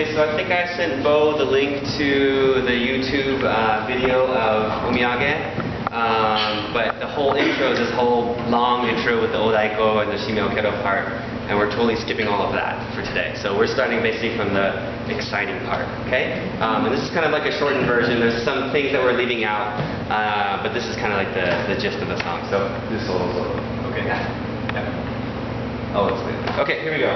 Okay, so I think I sent Bo the link to the YouTube video of Omiyage. But the whole intro is this whole long intro with the Odaiko and the Shimeokero part, and we're totally skipping all of that for today. So we're starting basically from the exciting part, okay? And this is kind of like a shortened version. There's some things that we're leaving out, but this is kind of like the gist of the song. So do solo. Okay. Yeah. Oh, it's good. Okay, here we go.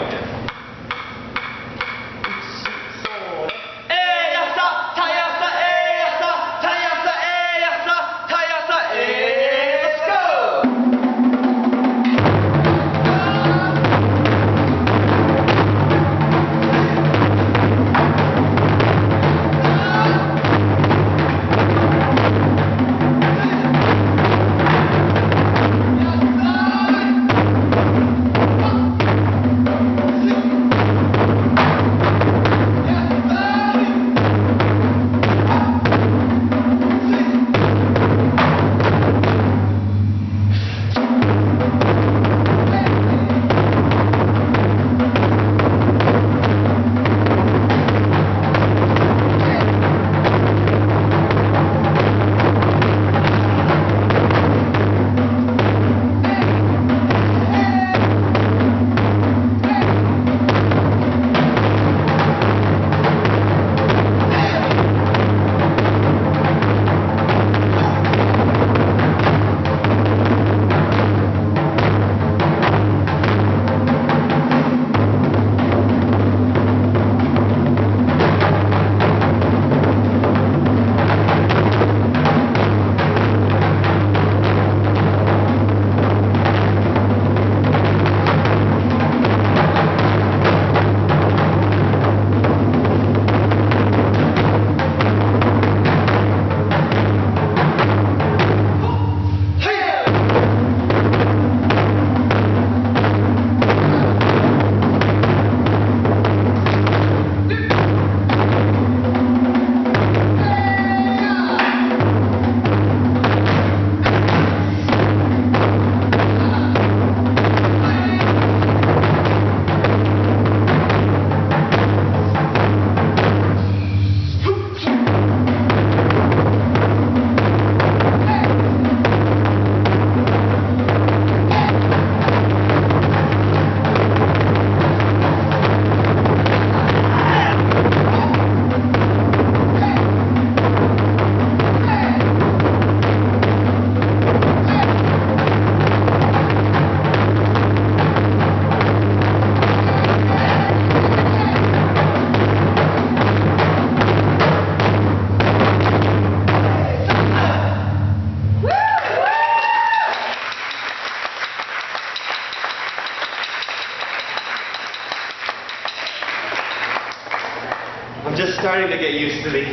I'm just starting to get used to the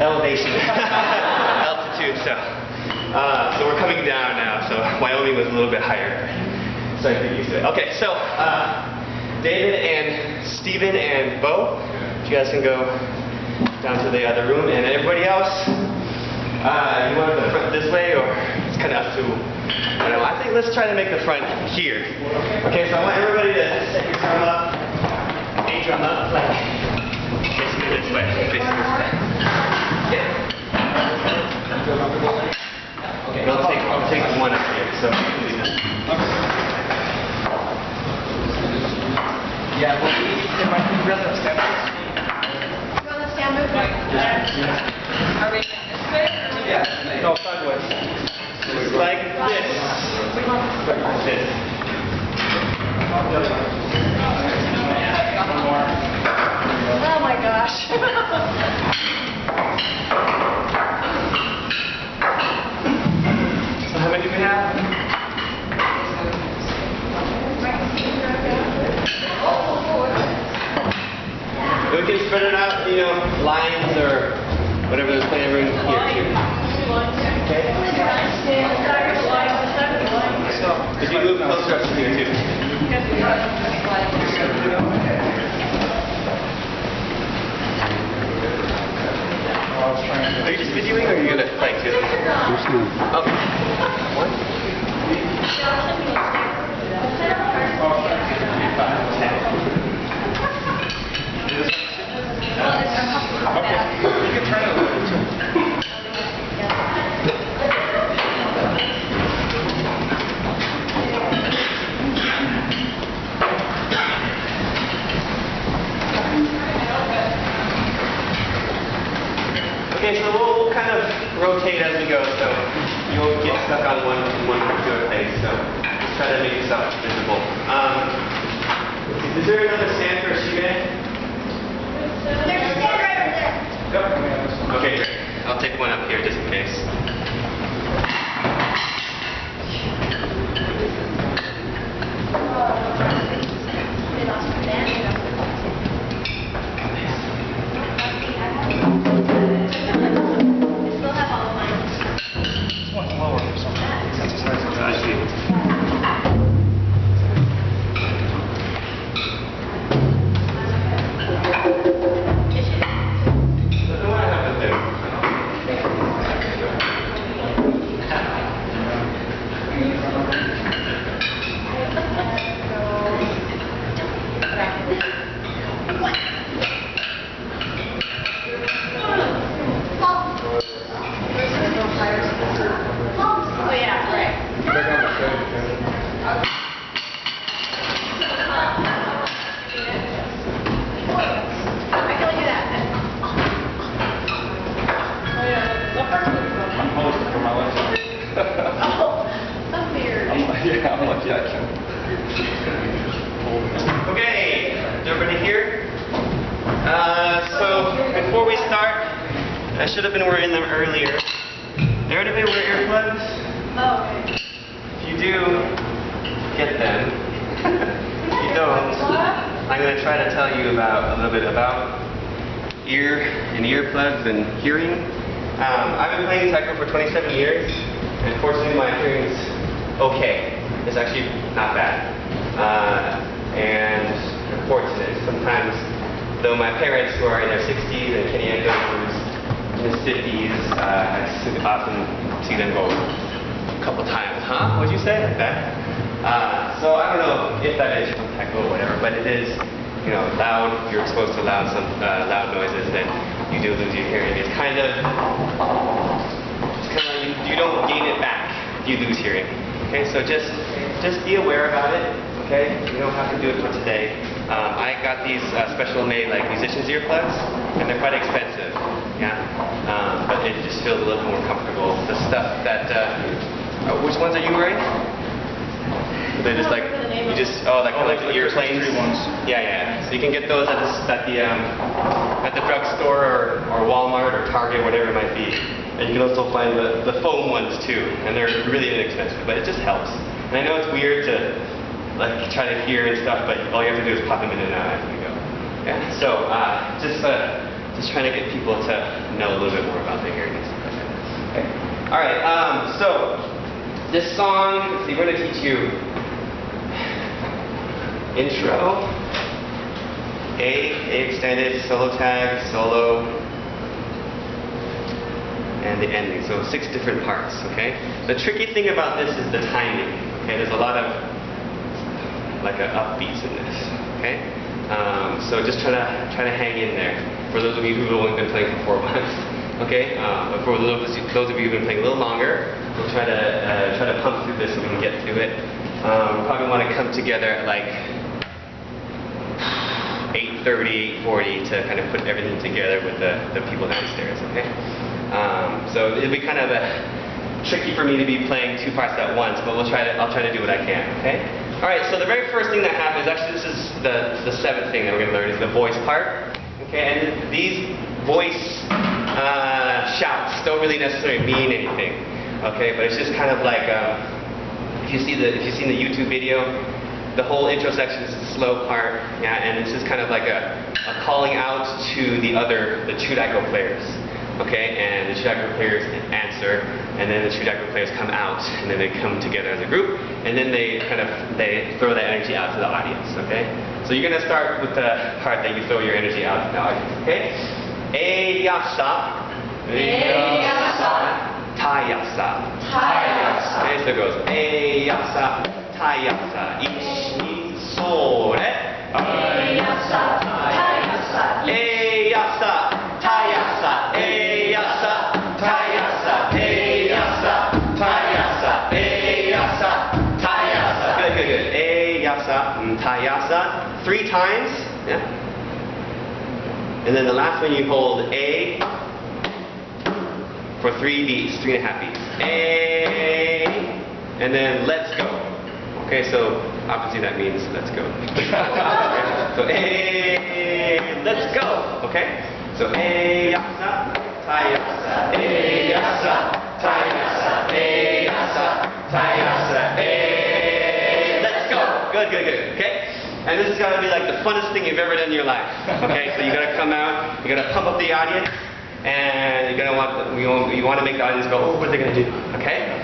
elevation, altitude, so we're coming down now, so Wyoming was a little bit higher, so I get used to it. Okay, so David and Steven and Bo, you guys can go down to the other room, and everybody else, you want the front this way, or it's kind of up to, I don't know, I think let's try to make the front here. Okay, so I want everybody to set your drum up, a drum up, like basically this way, facing this way. Yeah. Okay, and I'll take one up here, so. Yeah, well, if I can grab those steps. You want to stand move? Yeah. Are we this way? Yeah, no, sideways. Like this. Like this. Oh my gosh. So how many do we have? We can spread it out, you know, lines or whatever there's plenty of room here too. Okay? So, if you move closer up to here too. Are you just videoing or are you going to play too? Okay. 1, 2, 3, 4, 5, 10. Okay, you can turn it a little bit too. Okay, so we'll kind of rotate as we go, so you won't get stuck on one particular place. So just try to make yourself visible. Is there another stand for a shoe bag? There's a stand right over there. Yep. Okay, great. I'll take one up here just in case. They lost my band. I still have all of mine. This one's lower or something. That's the size of the I see. Oh yeah, right. I can only do that. I'm posting for my life. Oh, that's weird. Yeah, I'm lucky I can. Okay, is everybody here? So before we start, I should have been wearing them earlier. Everybody wear earplugs? Oh, okay. If you do, get them. If you don't, I'm going to try to tell you a little bit about earplugs and hearing. I've been playing Taiko for 27 years, and fortunately my hearing's okay. It's actually not bad. And unfortunate, sometimes, though my parents who are in their 60s and Kenny who's in his 50s, I often see them go a couple times, huh? What'd you say? Like that. So I don't know if that is from Taiko or whatever, but it is, you know, loud. You're exposed to loud noises, then you do lose your hearing. It's kind of like you don't gain it back if you lose hearing. Okay, so just be aware about it. Okay, you don't have to do it for today. I got these special made like musicians earplugs, and they're quite expensive. Yeah, but it just feels a little more comfortable. The stuff that which ones are you wearing? They're just like you just like the earplanes ones. Yeah. So you can get those at the drugstore or Walmart or Target, whatever it might be. And you can also find the foam ones too, and they're really inexpensive, but it just helps. And I know it's weird to like try to hear and stuff, but all you have to do is pop them in and out as you go. Yeah. So just trying to get people to know a little bit more about their hearing and stuff like that. Okay. All right. So this song, let's see, we're going to teach you intro, A extended, solo tag, solo, and the ending. So 6 different parts. Okay. The tricky thing about this is the timing. Okay. There's a lot of like upbeats in this. Okay. So just try to hang in there. For those of you who've only been playing for 4 months. Okay. But for those of you who've been playing a little longer, we'll try to pump through this so we can get through it. We probably want to come together at like 8:30, 8:40 to kind of put everything together with the people downstairs. Okay. So it'll be kind of tricky for me to be playing 2 parts at once, but I'll try to do what I can. Okay. All right. So the very first thing that happens, actually, this is the 7th thing that we're going to learn is the voice part. Okay. And these voice shouts don't really necessarily mean anything. Okay. But it's just kind of like if you've seen the YouTube video, the whole intro section is the slow part. Yeah. And it's just kind of like a calling out to the Taiko players. Okay, and the Taiko players answer, and then the Taiko players come out, and then they come together as a group, and then they throw that energy out to the audience. Okay, so you're gonna start with the part that you throw your energy out to the audience. Okay, Eyasa, Tayasa. Okay, so it goes Eyasa, Tayasa. 1, 2, それ。Eyasa, Tayasa. Eyasa. 3 times, yeah. And then the last one you hold A for 3 beats, 3.5 beats. A, and then let's go. Okay, so obviously that means let's go. Okay? So A, let's go. Okay? So A, yasa, tayasa, A, yasa, tayasa, A, yasa, tayasa, A, let's go. Good, good, good. Okay? And this is gonna be like the funnest thing you've ever done in your life. Okay? So you gotta come out, you gotta pump up the audience, and you're gonna you want to make the audience go, oh, what are they gonna do? Okay?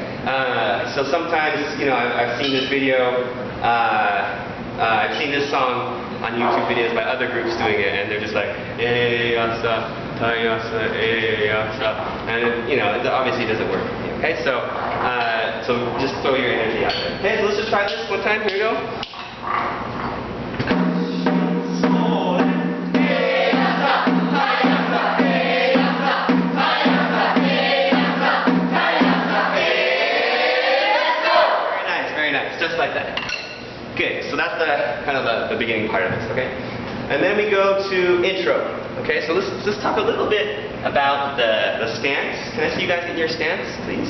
So sometimes, you know, I've seen this video, I've seen this song on YouTube videos by other groups doing it, and they're just like, eh, yasa, tayasa, eh, yasa, and you know, it obviously doesn't work. Okay, so just throw your energy out there. Okay, so let's just try this one time. Here we go. Just like that. Good. So that's the kind of the beginning part of this. Okay. And then we go to intro. Okay. So let's talk a little bit about the stance. Can I see you guys in your stance, please?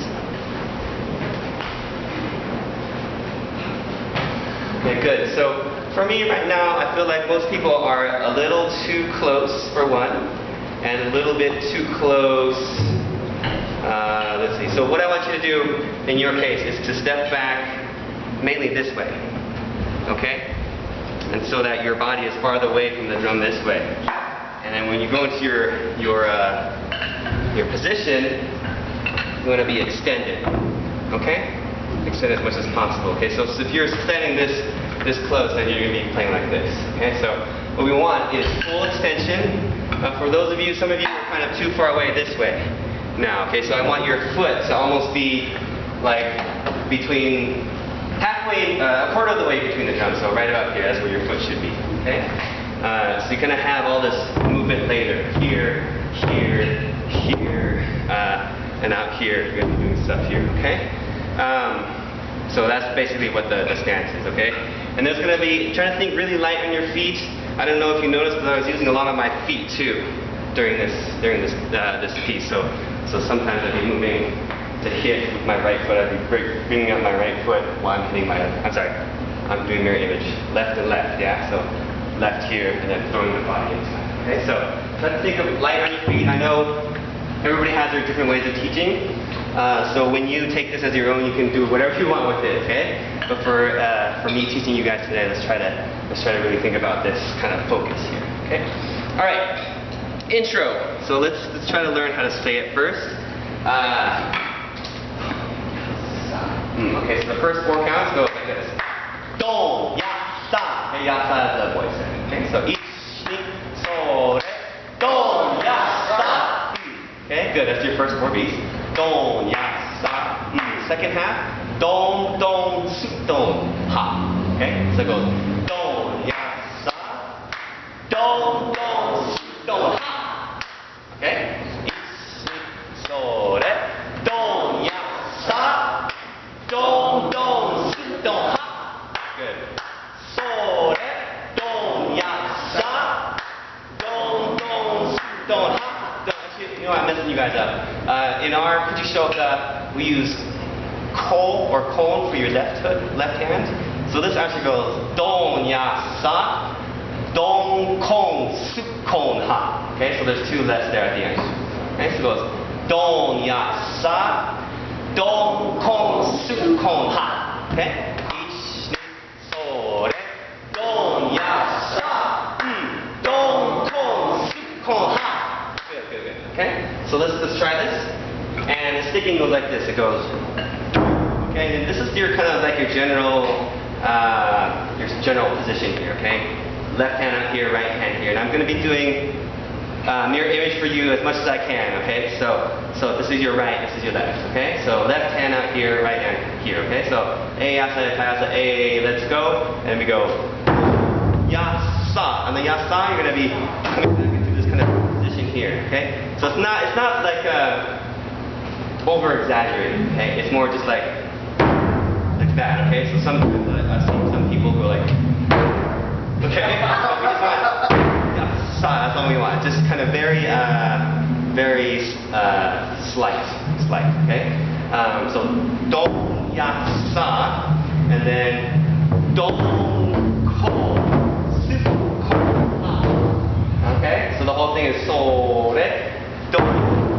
Okay. Good. So for me right now, I feel like most people are a little too close for one, and a little bit too close. Let's see. So what I want you to do in your case is to step back. Mainly this way, okay? And so that your body is farther away from the drum this way. And then when you go into your position, you want to be extended, okay? Extend as much as possible, okay? So if you're standing this close, then you're going to be playing like this, okay? So what we want is full extension. For those of you, some of you are kind of too far away this way now, okay? So I want your foot to almost be like between halfway, a quarter of the way between the drums, so right about here, that's where your foot should be, okay? So you're going to have all this movement later, here, here, here, and out here, you're going to be doing stuff here, okay? So that's basically what the stance is, okay? And there's going to be, trying to think really light on your feet. I don't know if you noticed, but I was using a lot of my feet too during this piece, so sometimes I'd be moving to hit with my right foot. I'd be bringing up my right foot while I'm hitting my, I'm doing mirror image, left and left, yeah, so left here and then throwing the body inside, okay, so try to think of light on your feet. I know everybody has their different ways of teaching, so when you take this as your own, you can do whatever you want with it, okay, but for me teaching you guys today, let's try to really think about this kind of focus here, okay. Alright, intro, so let's try to learn how to say it first. Okay, so the first 4 counts go like this. Don, ya, sa. Okay, ya, sa is the voice. Okay, so ich, ni, so, re. Don, ya, sa. Okay, good. That's your first 4 beats. Don, ya, sa. Second half. Don, don, su, don, ha. Okay, so it goes. Don, ya, sa. Don, don, su, don, ha. Okay. Ich, ni, so, re. Don, ya, sa. Don, don, si, don, ha. Good. So, re, don, ya, sa. Don, don, si, don, ha. Actually, you know, I'm messing you guys up. In our Kuchishoka, we use ko or kon for your left hand. So this actually goes don, ya, sa. Don, kon, su, kon, ha. Okay, so there's 2 lets there at the end. Okay, so it goes don, ya, sa. Don, kon, su, kon, ha. Okay? Ich, ni, so, re. Don, ya, sa. Don, kon, su, kon, ha. Good, good, good. Okay? So let's try this. And the sticking goes like this. It goes. Okay, and this is your kind of like your general position here, okay? Left hand out here, right hand here. And I'm going to be doing mirror image for you as much as I can, okay? So this is your right, this is your left, okay? So left hand out here, right hand here, okay? So A, yasa, tayasa, A, let's go. And we go yasa. On the yasa, you're going to be coming back into this kind of position here, okay? So it's not like over exaggerated, okay? It's more just like that, okay? So I've seen some people go like Okay? So we just want yasa, that's all we want. Just kind of very slight, okay? So don yasa, and then don ko suko ha. Okay? So the whole thing is sore, don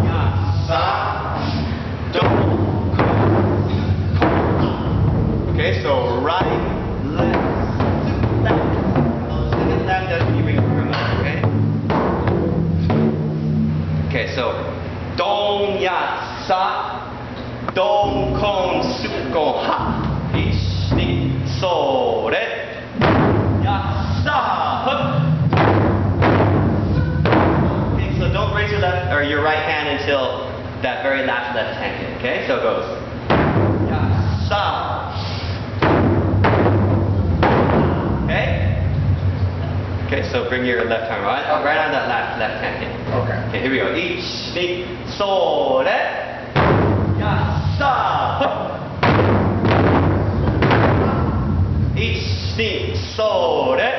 yasa, don ko suko ha. Okay? So right, left, left. Look at that, that's when you bring your arm up, okay? Okay, so don yasa, don kon suko ha. Ichi, sore, yasa, hup. Okay, so don't raise your left or your right hand until that very last left hand hit. Okay, so it goes yasa. Okay, so bring your left arm right on that left hand hit. Okay. Okay, here we go. Ichi, sore, yasa, hup. Ichi, sore,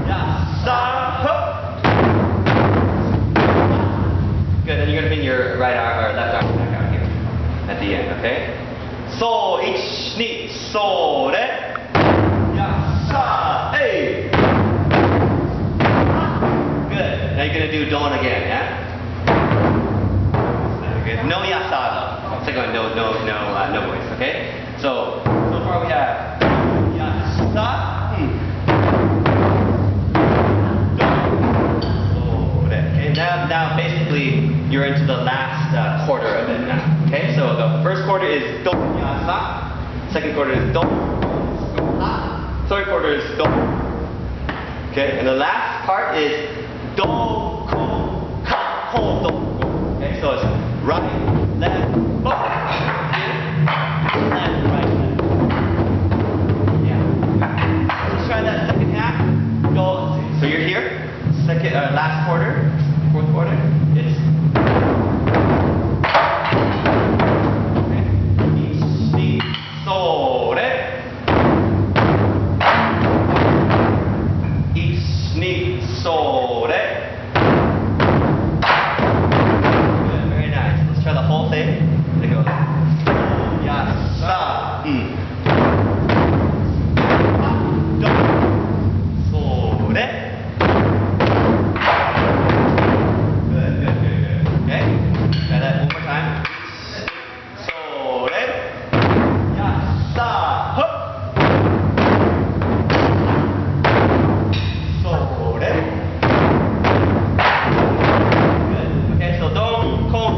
yasa, hup. Good, then you're gonna bring your right arm or left arm back out here at the end, okay? So, ichi, sore, yasa, hey. Good. Now you're gonna do don again, yeah? Good. No yasa though. Second one, no voice, okay? So far we have yasa, okay, now basically you're into the last quarter of it now. Okay, so the first quarter is don yasa, second quarter is don, third quarter is don. Okay, and the last part is do, ko, ka, ho, do. Okay, so it's right, left, up, left, right, left. Yeah. Let's try that second half. Go. So you're here. Second, last quarter, fourth quarter. It's. Okay. Ichi, sore. Ichi, sore. The whole thing. It goes yasa, do, sore. Good. Okay. Try that one more time. Sore, yasa, hup. Sore. Good. Okay. So don, kon.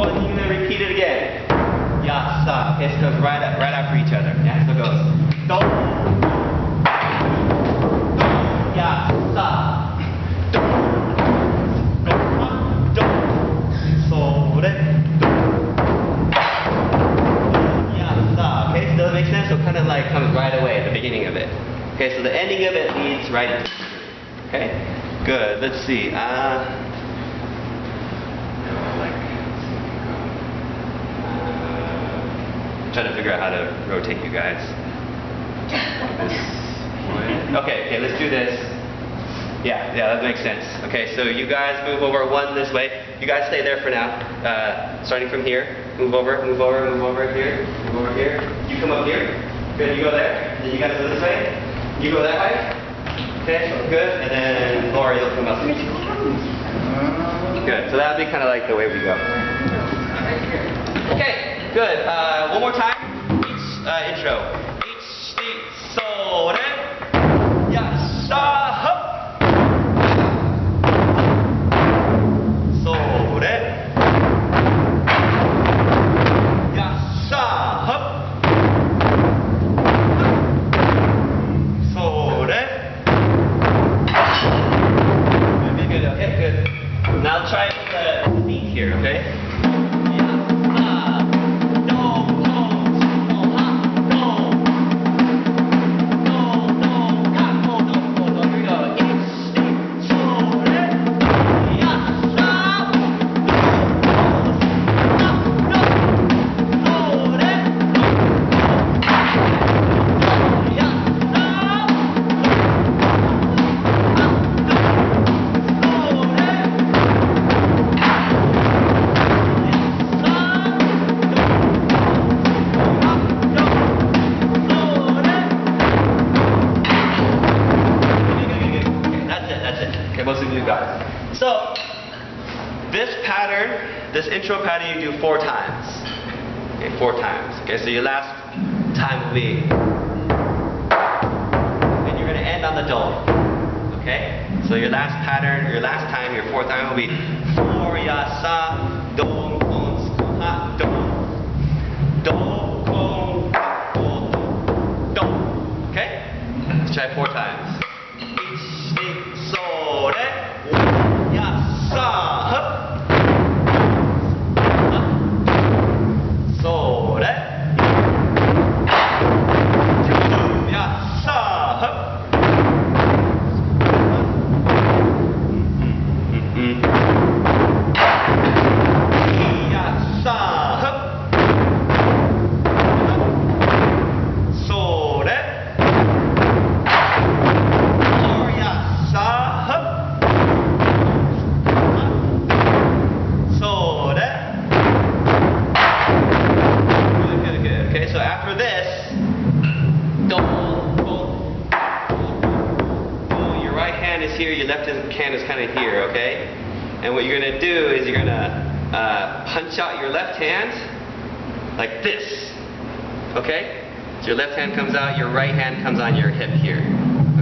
And you're going to repeat it again. Yasa. Okay, so it goes right after each other. Yeah, so it goes do, yasa, do, sore, yasa. Okay, so does that make sense? So it kind of like comes right away at the beginning of it. Okay, so the ending of it leads right into it. Okay, good. Let's see. Trying to figure out how to rotate you guys. This way. Okay, let's do this. Yeah, that makes sense. Okay, so you guys move over one this way. You guys stay there for now. Starting from here. Move over here. Move over here. You come up here. Good, you go there. Then you guys go this way. You go that way. Okay, good. And then Laura, you'll come up. Good, so that'll be kind of like the way we go. Okay. Good. One more time. Intro. Ichi, sore, yasa, hup. Sore, yasa, hup. Sore. Good. Okay. Good. Now try the beat here. Okay. pattern, this intro pattern, you do 4 times. Okay, 4 times. Okay, so your last time will be, and you're going to end on the do. Okay, so your last pattern, your last time, your 4th time will be 4 ya sa do kon su ha do do kon do. Okay, let's try 4 times. 1 2 so re ya sa ha so re ya sa ha. Here, your left hand is kind of here, okay? And what you're going to do is you're going to punch out your left hand like this, okay? So your left hand comes out, your right hand comes on your hip here,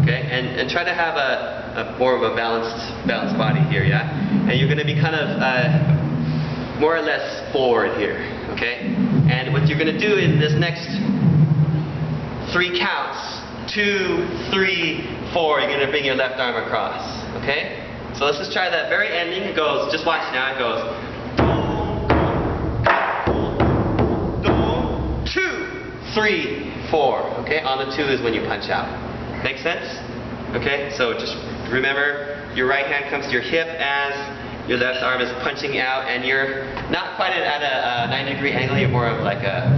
okay? And try to have a more of a balanced body here, yeah? And you're going to be kind of more or less forward here, okay? And what you're going to do in this next 3 counts, 2, 3, 4, you're going to bring your left arm across, okay? So let's just try that very ending. It goes, just watch now, it goes, do, 2, 3, 4, okay? On the 2 is when you punch out. Make sense? Okay, so just remember, your right hand comes to your hip as your left arm is punching out, and you're not quite at a 90-degree angle, you're more of like a,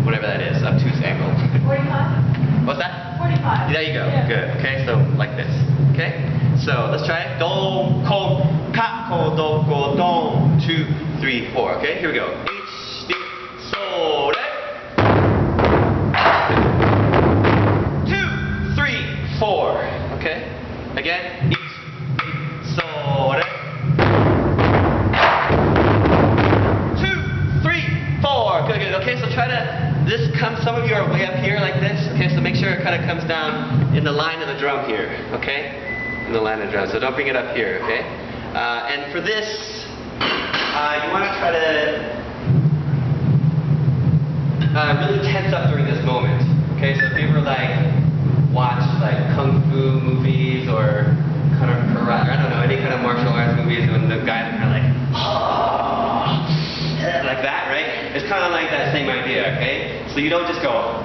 whatever that is, obtuse angle. 45? What's that? 45. There you go. Yeah. Good. Okay, so like this. Okay? So let's try it. Do, ko, ka, ko, do, ko, do. 2, 3, 4. Okay, here we go. 1, 2, so, re. 2, 3, 4. Okay? Again. 1, 2, so, re. 2, 3, 4. Good, good. Okay, so try to. This comes, some of you are way up here like this, okay, so make sure it kind of comes down in the line of the drum here, okay? In the line of the drum, so don't bring it up here, okay? And for this, you want to try to really tense up during this moment, okay? So if you ever watch kung fu movies or kind of karate, I don't know, any kind of martial arts movies when the guys are kind of like that, right? It's kind of like that same idea, okay? So you don't just go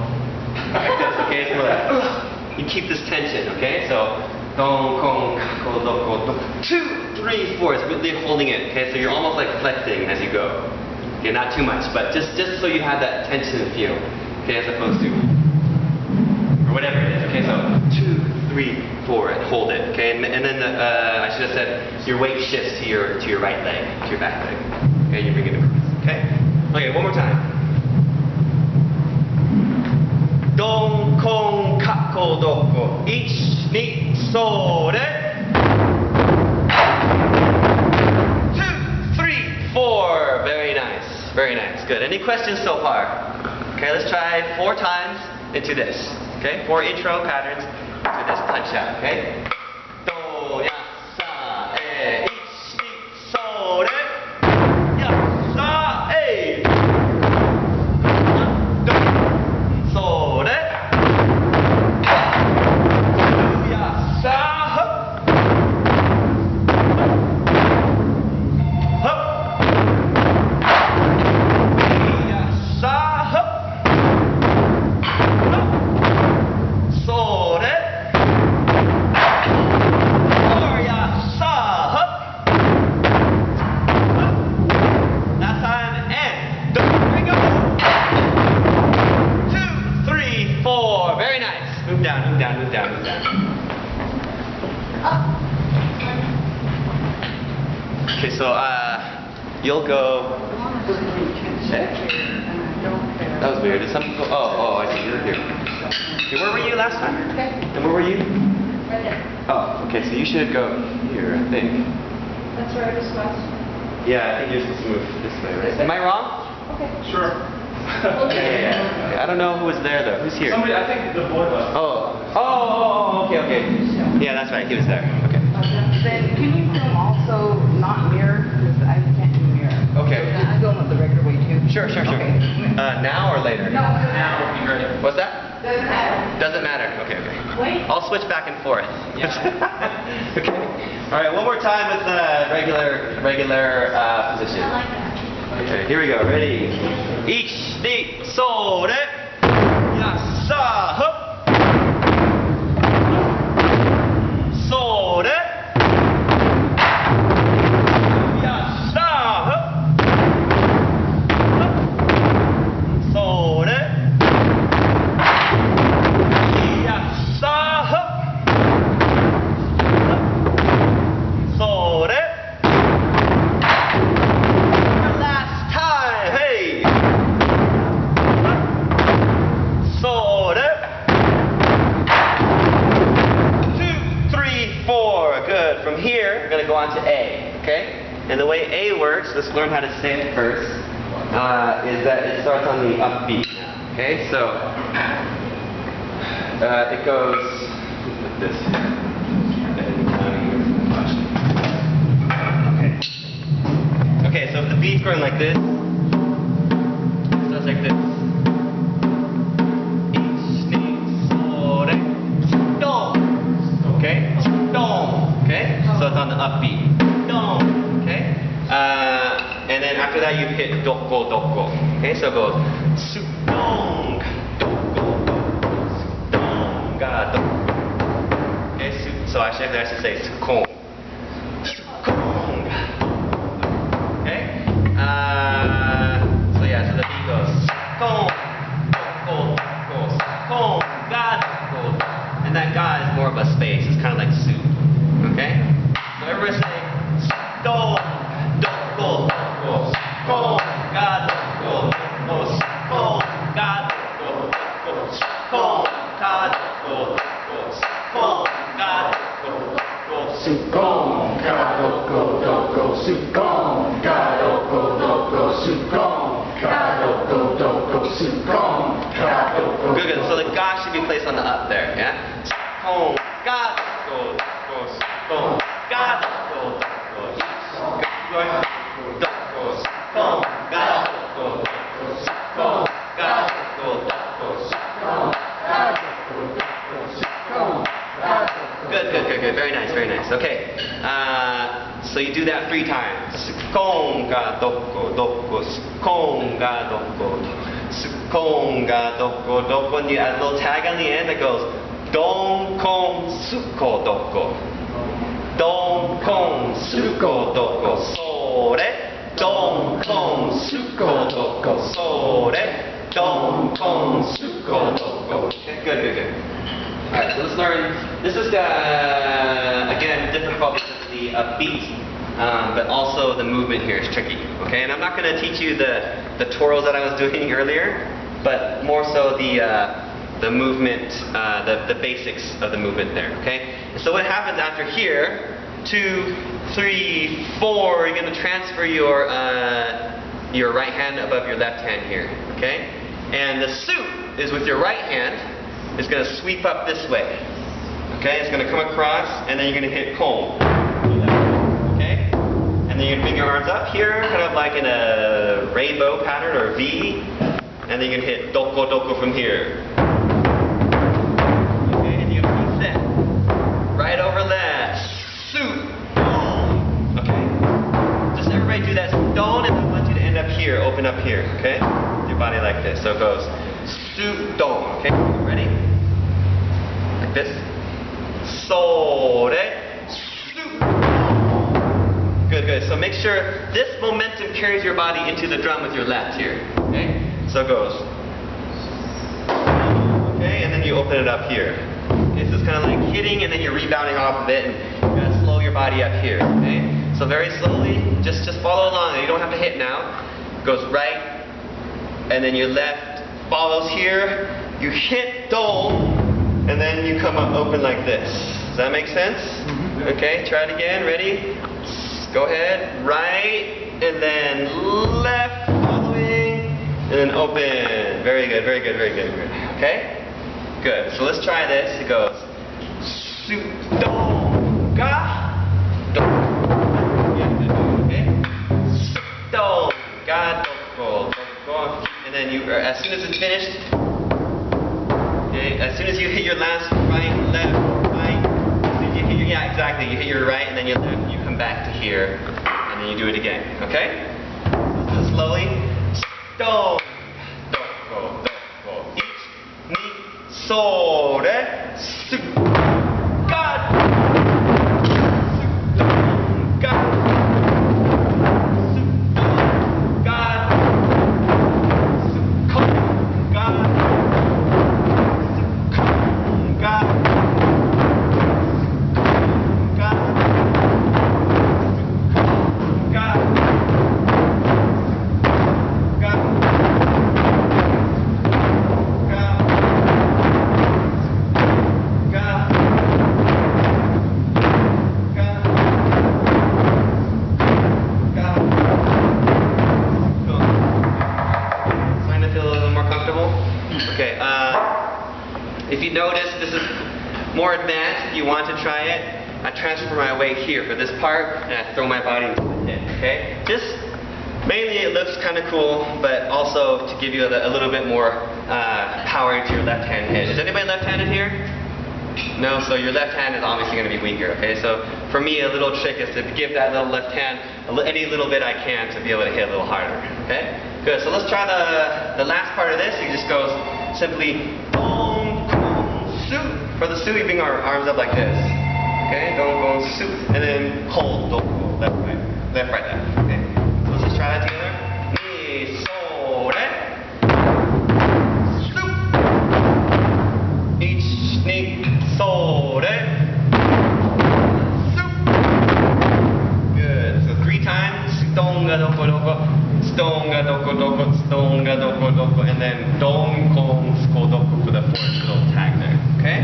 like this, okay? It's more like, you keep this tension, okay? So, don, kon, kako, do, ko, do. 2, 3, 4. It's really holding it, okay? So you're almost like flexing as you go. Okay, not too much, but just so you have that tension feel, okay? As opposed to, or whatever it is, okay? So, 2, 3, 4, and hold it, okay? And then I should have said your weight shifts to your right leg, to your back leg, okay? You bring it across. Okay? Okay, one more time. Don, kon, kako, doko. 1, 2, so, re. 2, 3, 4. Very nice. Very nice. Good. Any questions so far? Okay, let's try 4 times into this. Okay? 4 intro patterns to this punch out. Okay? Do, ya, sa, e. 1, 2, so, re. Okay, so you'll go. That was weird. Did some people? Oh, I see. You're here. Okay, where were you last time? Okay. And where were you? Right there. Oh, okay. So you should go here, I think. That's where I was supposed. Yeah, I think you're supposed to move this way, right? Am I wrong? Sure. Yeah. I don't know who was there though. Who's here? Somebody, I think the boy was. Okay. Yeah, that's right. He was there. Okay. Then can you film also not mirror? Because I can't do mirror. Okay. I film it the regular way too. Sure. Okay. Now or later? No. Now would be great. What's that? Doesn't matter. Doesn't matter. Okay. Wait. I'll switch back and forth. Okay. All right. One more time with the regular position. I like that. Okay. Here we go. Ready? Ich, ni, so, re. Ya, sa, hup. So, re. Ya, sa, hup. Hup. So, re. Ya, sa, hup. Hup. So, re. Last time. Hey. So, re. 2, 3, 4. Good. From here, we're going to go on to A. Okay? And the way A works, let's learn how to say it first, is that it starts on the upbeat. Okay? So, it goes like this. Okay, so if the beat's going like this, it starts like this. Okay? Okay? So it's on the upbeat. Okay? And then after that you hit doko doko. Okay? So it goes su dong doko dong ga doko. Okay? So I should say su kong. Su kong. Okay? So yeah, so the beat goes kong doko doko kong ga doko. And that ga is more of a space. It's kind of like soup. Okay? So everybody say do do go go ga do go go ga do go go ga do go ga do Sukong gadoko doko sukong gadoko doko sukong gadoko doko sukong gadoko. Good, good. So the ga should be placed on the up there, yeah? Sukong ga do go sukong ga do go doko sukong ga do sukong ga do Good. Very nice. Okay. So you do that 3 times. Sukong ga doko doko, sukong ga doko, sukong ga doko doko. And you add a little tag on the end that goes don kong suko doko, don kong suko doko, sore, don kong suko doko, sore, don kong suko doko. Okay, good. Alright, so let's learn. This is, again, difficult because of the beat, but also the movement here is tricky. Okay, and I'm not going to teach you the twirls that I was doing earlier, but more so the movement, the basics of the movement there. Okay, and so what happens after here? 2, 3, 4. You're going to transfer your right hand above your left hand here. Okay, and the soup is with your right hand. It's going to sweep up this way. Okay, it's going to come across, and then you're going to hit comb. Okay, and then you're going to bring your arms up here, kind of like in a rainbow pattern or a V, and then you're going to hit doko doko from here. Okay, and you're going to set right over that. Soup. Okay, just everybody do that. Don't, and I want you to end up here, open up here. Okay, your body like this. So it goes soup don. Okay, ready? Like this. Sore. Soup. Good. So make sure this momentum carries your body into the drum with your left here. Okay? So it goes. Okay, and then you open it up here. Okay, so it's kind of like hitting and then you're rebounding off of it, and you gotta slow your body up here. Okay? So very slowly, just follow along. You don't have to hit now. It goes right, and then your left follows here. You hit dome, and then you come up open like this. Does that make sense? Okay, try it again. Ready? Go ahead. Right, and then left all the way, and then open. Very good, very good, very good, very good. Okay? Good. So let's try this. It goes su do ga do. Yeah, okay? Su do ga do go. And then you, as soon as it's finished, okay, as soon as you hit your last right, left, right, you hit your, yeah, exactly. You hit your right, and then you left, you come back to here, and then you do it again. Okay? So slowly. Do. So re su ga su do ga su do ga su ko ga su ko ga su ko ga su ko ga If you notice, this is more advanced. If you want to try it, I transfer my weight here for this part, and I throw my body into the hip, okay? Just, mainly it looks kind of cool, but also to give you a little bit more power into your left hand hit. Is anybody left-handed here? No? So your left hand is obviously going to be weaker, okay? So for me, a little trick is to give that little left hand any little bit I can to be able to hit a little harder, okay? Good, so let's try the last part of this. It just goes simply su. For the su, we bring our arms up like this. Okay, don't su. And then hold, don't go. Left, right, left, right, left. Okay. So let's just try that together. Ni, so, re. Su. Ich, ni, so, re. Su. Good. So 3 times. Stonga, doko, doko. Stonga, doko, doko. Stonga, doko, doko. And then don, kon, sko, doko for the 4th little tag there. Okay?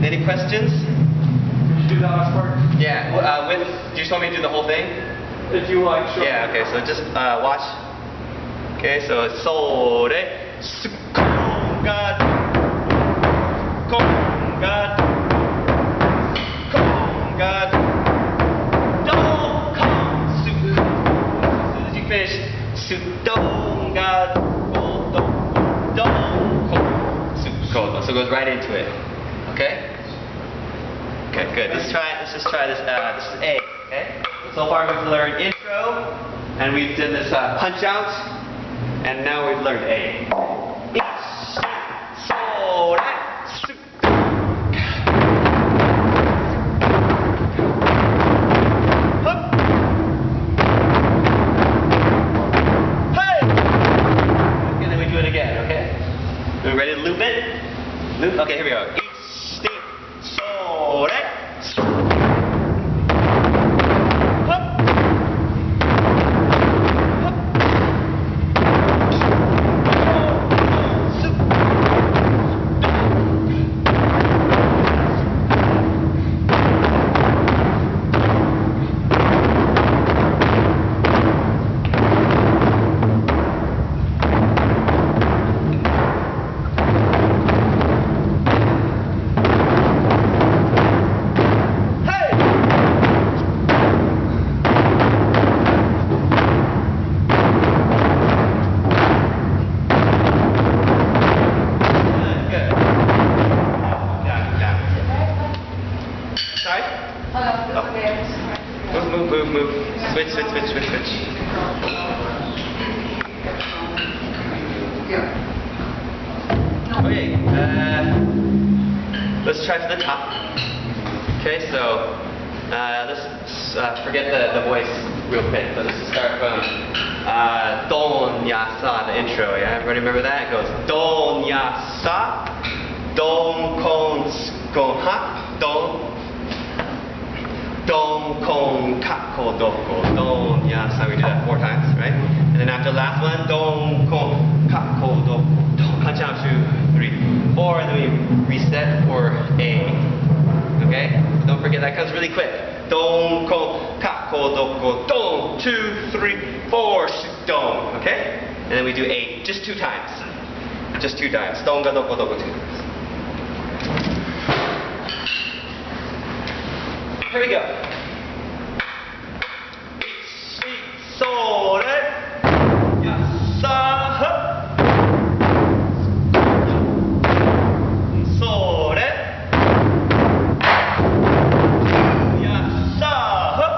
Any questions? Did you do that last part? Yeah. Do you just want me to do the whole thing? If you like, sure. Yeah. Okay. So just watch. Okay. So so re su konga konga konga do kon su. As soon as you finish su donga do do kon su kon. So it goes right into it. Okay? Okay, good. Let's just try this. This is A, okay? So far we've learned intro, and we've done this punch out, and now we've learned A. So, su. Hup. Hey! Okay, then we do it again, okay? Are we ready to loop it? Loop? Okay, here we go. Move. Switch. Okay, let's try for the top. Okay, so let's forget the voice real quick. So let's just start from Don Ya Sa, the intro. Yeah, everybody remember that? It goes Don Ya Sa, Don Kon Kon Ha, Don. Don, kon, kako, doko, don, ya, sa. We do that 4 times, right? And then after the last one, don, kon, kako, doko, don. Punch out 2, 3, 4, and then we reset for A. Okay? So don't forget, that comes really quick. Don, kon, kako, doko, don. 2, 3, 4, sudon. Okay? And then we do 8, just 2 times. Just 2 times. Don ga doko doko 2 times. Here we go. 1, 2, それ。やっさー。それ。やっさー。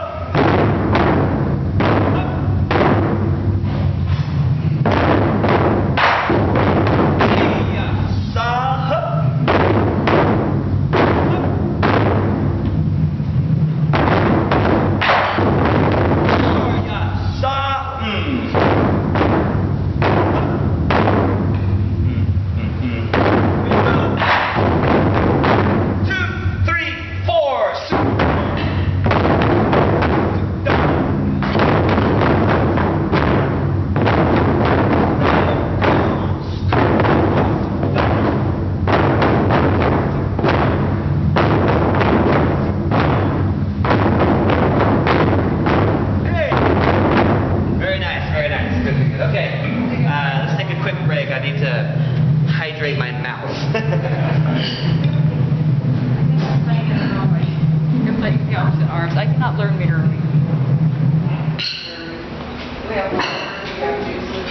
I cannot learn mirroring. We have water, we have juices.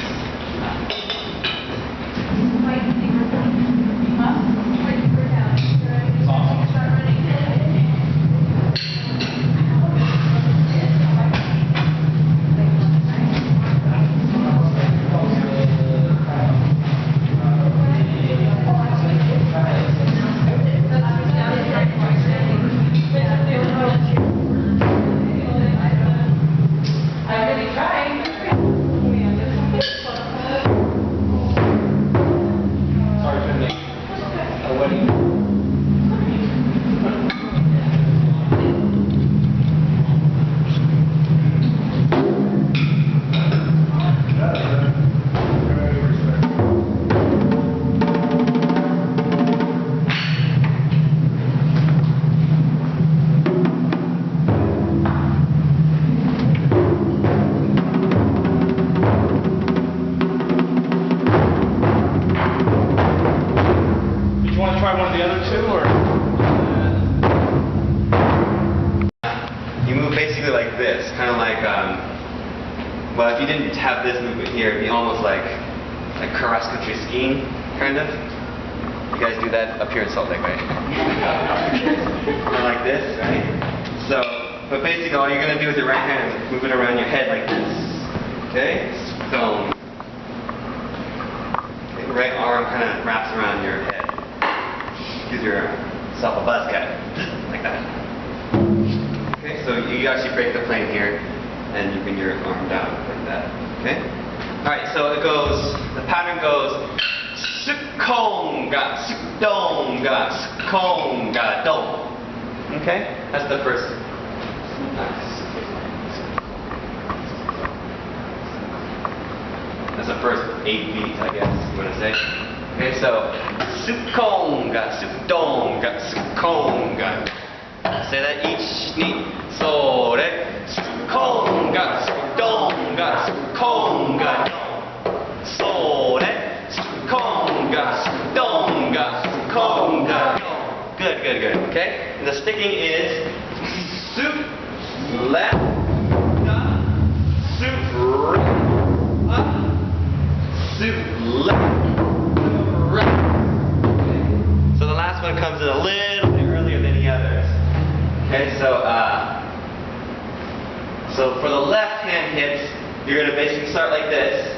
Well, if you didn't have this movement here, it'd be almost like cross-country skiing, kind of. You guys do that up here in Salt Lake, right? Kind of like this, right? So, but basically all you're going to do with your right hand is move it around your head like this. Okay? So, okay, the right arm kind of wraps around your head. Gives yourself a buzz cut, like that. Okay, so you actually break the plane here. And you bring your arm down like that, okay? Alright, so it goes, the pattern goes, sukonga, sudonga, sukonga, don. Okay? That's the first. That's the first 8 beats, I guess you want to say. Okay, so, sukonga, sudonga, sukonga. Say that each knee. So, Konga, donga, konga, so konga, donga, konga. Good, good, good. Okay? And the sticking is soup, left, soup, right, soup, left, right. So the last one comes in a little bit earlier than the others. Okay, so for the left hand hits, you're going to basically start like this.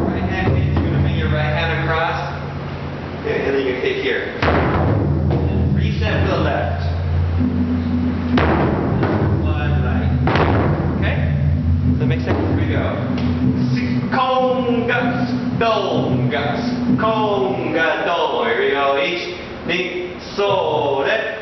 Right hand hits, you're going to bring your right hand across. Okay, and then you hit here. And reset for the left. One right. Okay? Does that make sense? Here we go. Konga, donga, konga, do. Here we go. Each, ni, so, re.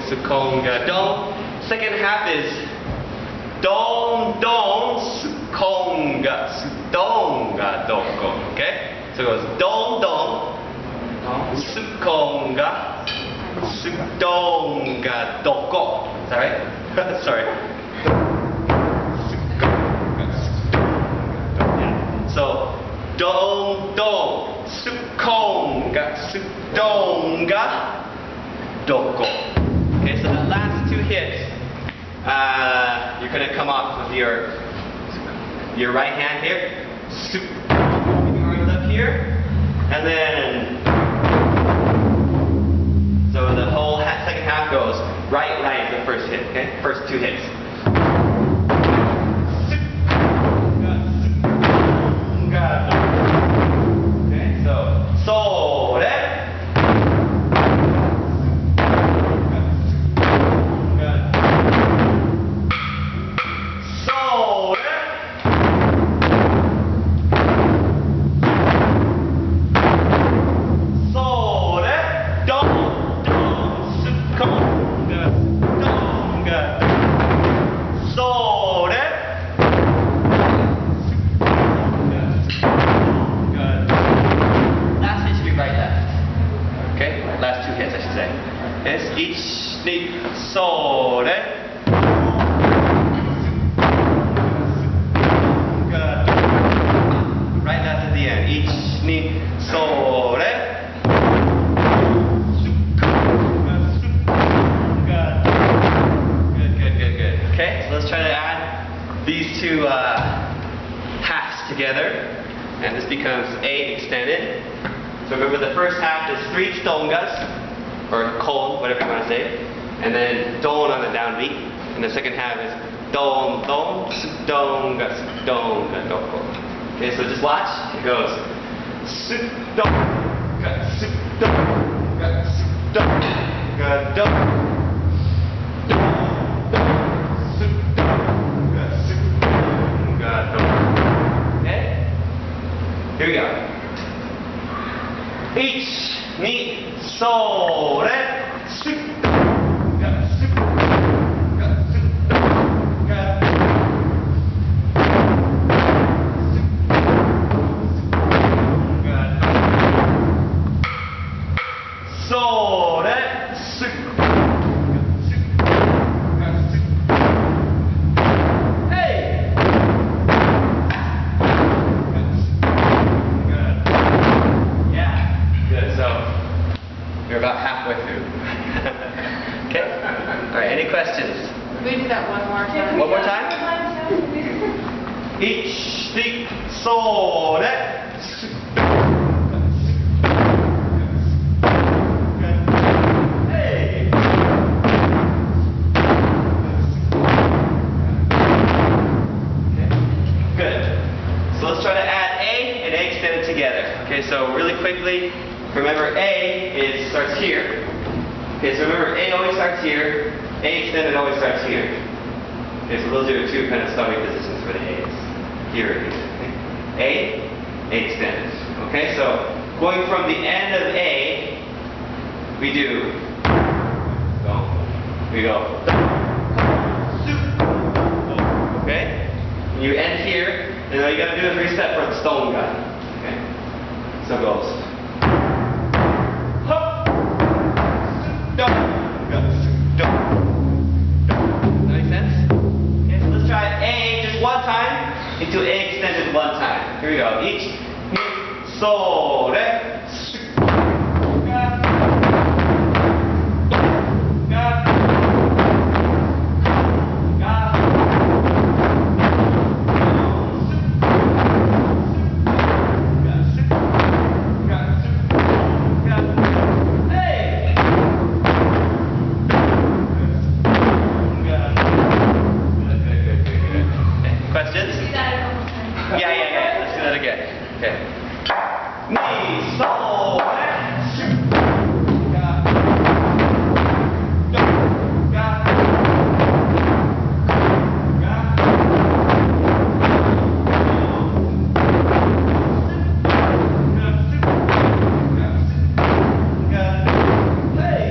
Sukon ga don. Second half is don don sukon ga doko. Okay? So it goes don don sukon ga doko. Is that right? Sorry. So don don sukon ga doko. Okay, so the last two hits, you're gonna come off with your right hand here, arms up here, and then so the whole second half goes right is the first hit. Okay, first two hits. Okay, so sore. Together, and this becomes A extended. So remember, the first half is 3 stongas, or kon, whatever you want to say, and then don on the downbeat, and the second half is don don sudonga doko. Okay, so just watch. It goes sudonga doko. Here we go. Ich, ni, so, re, su, ga, su, ga, su, ga, su, ga, so, re, su, ga, su, hey. You're about halfway through. Okay? Alright, any questions? We do that one more time. One more time? Ich, ni, so, re, su, hey. Okay, good. So let's try to add A and A extended together. Okay, so really quickly, remember A starts here. Okay, so remember A always starts here, A extended always starts here. Okay, so those are the two kind of starting positions for the A's. Here and here. Okay? A extended. Okay, so going from the end of A, we do we go. Okay? When you end here, then all you gotta do is reset for the stone guy. Okay? So it goes. Does that make sense? Okay, so let's try A just one time into A extended one time. Here we go. Ich, ni, so, re, su, ga, ga, ga, su, ga, su, ga, hey. Questions? Yeah. Let's do that again. Okay. Ni, so, re, su, ga, do, ga, ga, ga, hey.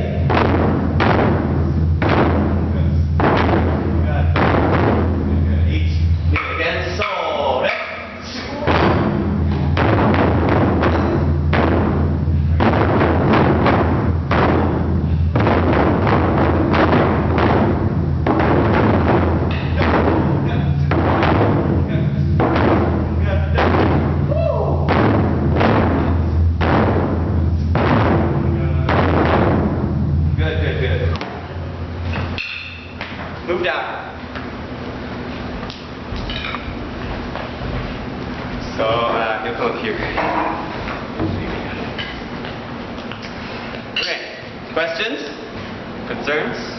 So he'll come up here. Okay, questions? Concerns?